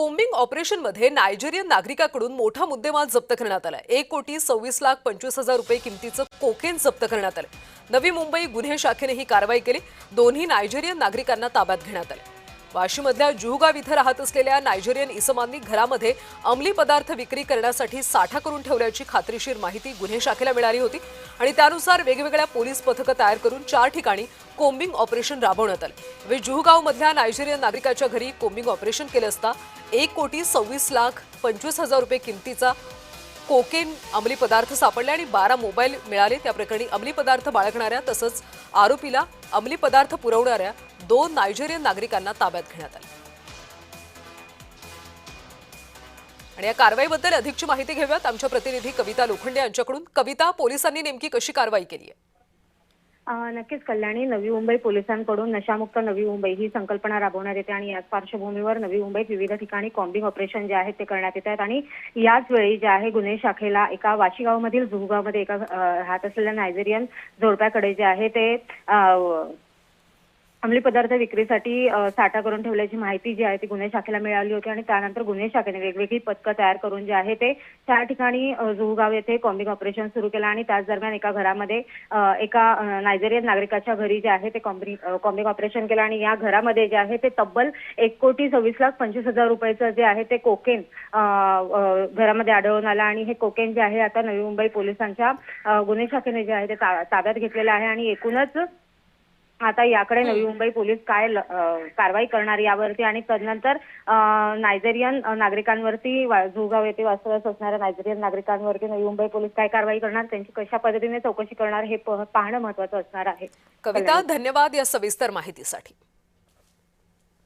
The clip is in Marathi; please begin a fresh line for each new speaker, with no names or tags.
कोम्बिंग ऑपरेशनमध्ये नायजेरियन नागरिकाकडून मोठा मुद्देमाल जप्त करण्यात आला। 1,26,25,000 रुपये किमतीचं कोकेन जप्त करण्यात आले। नवी मुंबई गुन्हे शाखेने ही कारवाई केली। दोन्ही नायजेरियन नागरिकांना ताब्यात घेण्यात आले। वाशीमधल्या जुहगाव इथं राहत असलेल्या नायजेरियन इसमांनी घरामध्ये अंमली पदार्थ विक्री करण्यासाठी साठा करून ठेवल्याची खात्रीशीर माहिती गुन्हे शाखेला मिळाली होती आणि त्यानुसार वेगवेगळ्या पोलीस पथकं तयार करून 4 ठिकाणी कोम्बिंग ऑपरेशन राबवण्यात आले। जुहगावमधल्या नायजेरियन नागरिकाच्या घरी कोम्बिंग ऑपरेशन केलं असता 1,26,25,000 रुपये किमतीचा कोकेन अंमली पदार्थ सापडले आणि 12 मोबाईल मिळाले। त्या प्रकरणी अंमली पदार्थ बाळगणाऱ्या तसंच आरोपीला अंमली पदार्थ पुरवणाऱ्या 2 नायजेरियन नागरिकांना ताब्यात घेण्यात आले। आणि या कारवाईबद्दल अधिकची माहिती घेऊयात आमच्या प्रतिनिधी कविता लोखंडे यांच्याकडून। कविता, पोलिसांनी नेमकी कशी कारवाई केली आहे?
नक्कीच कल्याणी, नवी मुंबई पोलिसांकडून नशामुक्त नवी मुंबई ही संकल्पना राबवण्यात येते आणि याच पार्श्वभूमीवर नवी मुंबईत विविध ठिकाणी कॉम्बिंग ऑपरेशन जे आहेत ते करण्यात येत आहेत आणि याच वेळी जे आहे गुन्हे शाखेला एका वाशीगावमधील जुहगावमध्ये एका राहत असलेल्या नायजेरियन जोडप्याकडे जे आहे ते अंमली पदार्थ विक्रीसाठी साठा करून ठेवल्याची माहिती जी आहे ती गुन्हे शाखेला मिळाली होती आणि त्यानंतर गुन्हे शाखेने वेगवेगळी पथकं तयार करून जे आहे ते 4 ठिकाणी जुहगाव येथे कॉम्बिंग ऑपरेशन सुरू केलं आणि त्याच दरम्यान एका घरामध्ये एका नायजेरियन नागरिकाच्या घरी जे आहे ते कॉम्बिंग ऑपरेशन केलं आणि या घरामध्ये जे आहे ते तब्बल 1,26,25,000 रुपयाचं जे आहे ते कोकेन घरामध्ये आढळून आलं आणि हे कोकेन जे आहे आता नवी मुंबई पोलिसांच्या गुन्हे शाखेने जे आहे ते ताब्यात घेतलेलं आहे आणि एकूणच आता याकडे नवी मुंबई पोलीस काय कारवाई करणार यावरती आणि तदनंतर नायजेरियन नागरिकांवरती जुहगाव येथे वास्तव्यास असणाऱ्या नायजेरियन नागरिकांवरती नवी मुंबई पोलीस काय कारवाई करणार, त्यांची कशा पद्धतीने चौकशी करणार हे पाहणं महत्त्वाचं असणार आहे।
कविता, धन्यवाद या सविस्तर माहितीसाठी।